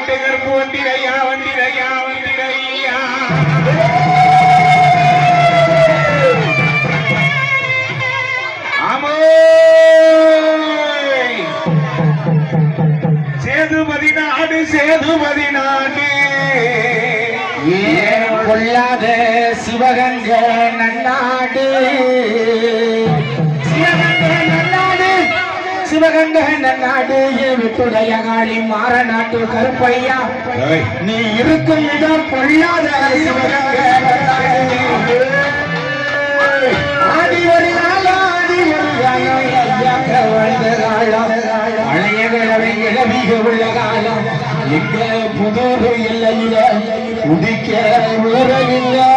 விட்டு கருப்பு வந்திரையா வந்திரையா வந்திரையா ஆமோ சேதுபதி நாடு சேதுபதி நாடு ஏன் கொள்ளாத சிவகங்க நன்னாடு சிவகங்க நன்னாடு விட்டுடைய காளி மாற நாட்டு கருப்பையா நீ இருக்கும் இடம் கொள்ளாத சிவகங்க ஆடி ஒரு காலம் ஆடி ஒரு காலம் ஐயாக்க வாழ்ந்த காலம் பழைய கிழமை இளவிக உள்ள காலம் எங்க புதூர் எல்லையில உதிக்க ஊரையில்லை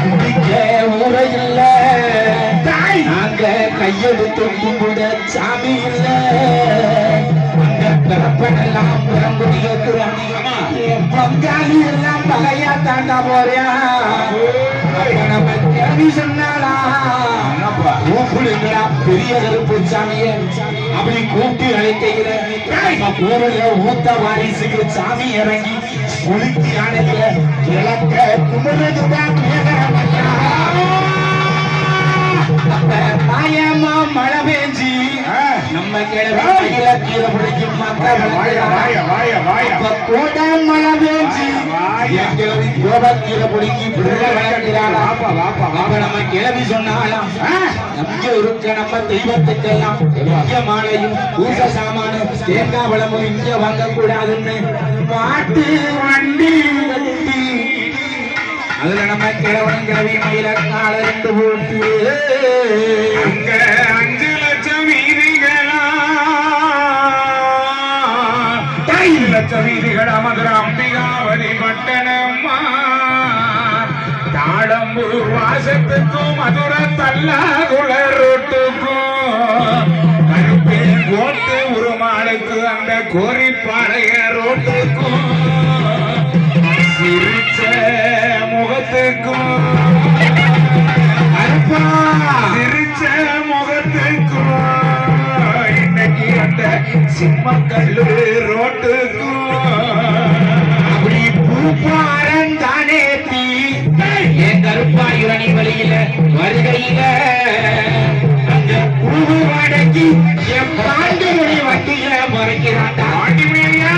உதிக்க ஊரையில்லை நாங்க கையெடுத்து கும்பிட சாமி இல்ல அங்க பிறப்பெல்லாம் பிறம்புடி பங்காளி எல்லாம் பகையா தாண்டா போறியா நம்ம கேள்வி சொன்னாலா கூப்பிடுங்களா பெரிய கருப்பு சாமிய அப்படி கூப்பிட்டு அழைக்கிற கோவில ஊத்த வாரிசுக்கு சாமி இறங்கி குளித்தி ஆணையில இழக்க கும்பிடுறதுதான் மாயமா மழை பெஞ்சி நம்ம கிழமையில கீழே பிடிக்கும் மக்கள் கோட்டை மழை பெஞ்சி கீழே பிடிக்கி நம்ம கிளவி சொன்னாலாம் நம்பிக்க இருக்க நம்ம தெய்வத்துக்கெல்லாம் மாலையும் பூச சாமானும் தேங்காய் வளமும் இங்க வாங்க கூடாதுன்னு மாட்டு வண்டி அதுல நம்ம கிழவன் கிழவி மயில கால ரெண்டு போட்டு அங்க 5 லட்சம் வீதிகளா 5 லட்சம் வீதிகளா மதுரை அம்பிகாவதி பட்டணம்மா தாளம்பூர் வாசத்துக்கும் மதுரை தல்லாகுள ரோட்டுக்கும் கருப்பே கோட்டு உருமாளுக்கு அந்த கோரிப்பாளைய ரோட்டுக்கும் சிரிச்ச முகத்துக்கும் அற்பா சிரிச்ச முகத்துக்கும் இன்னைக்கு அந்த சிம்மக்கல்லு ரோட்டுக்கும் அப்படி பூப்பாரன் தானே தீ என் கருப்பாயுரணி வழியில வருகையில அந்த பூவு வடக்கி என் பாண்டி மொழி வட்டியில மறைக்கிறான் பாண்டி மொழியா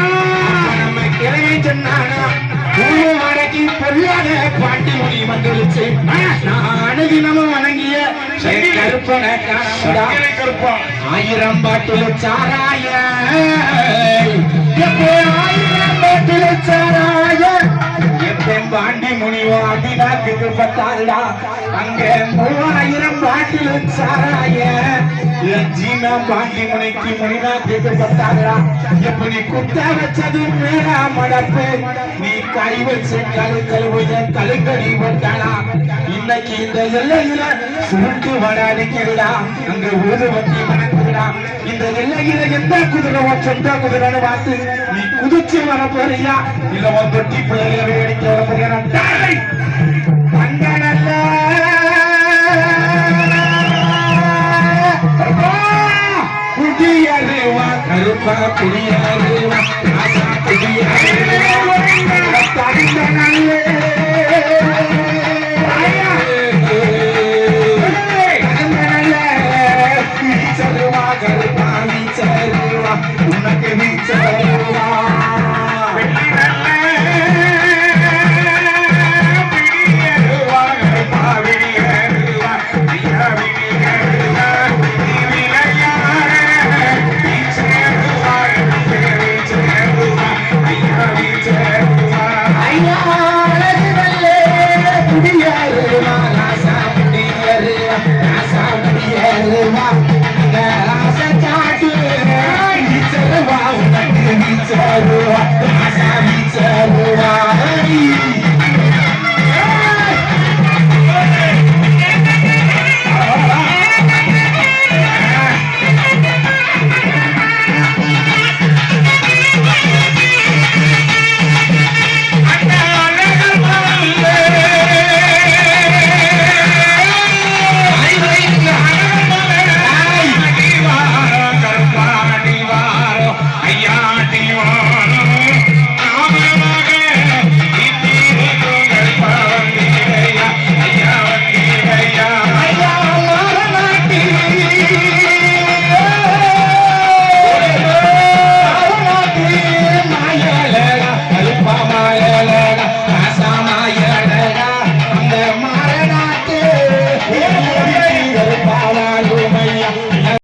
நம்ம கிளவி சொன்னானா வடக்கி பொல்லாத பாண்டி மொழி வந்துருச்சு நான் அனுதினமும் வணங்கிய கருப்பன கருப்பா 1000 பாட்டில் சாராய 1000 பாட்டில் சாராய பாண்டி முனிவோ அதினாக்கு பத்தாதுடா அங்க 3000 பாட்டில் சாராய ஜீனா பாண்டி முனிக்கு முனினாக்கு பத்தாதுடா எப்படி குத்த வச்சது மேலா மடப்பு நீ கை வச்சு கழுக்கடி போட்டாளா இன்னைக்கு இந்த எல்லையில சுருட்டு வடாடிக்கிறடா அங்க ஊதுவத்தி மணக்குறா இந்த எல்லையில எந்த குதிரை சொந்த குதிரைன்னு பார்த்து நீ குதிச்சு வர போறியா இல்ல உன் தொட்டி பிள்ளைகளை வேடிக்கை வர போறியா தங்கனல்ல குடியருவா கருப்பா குடியாரு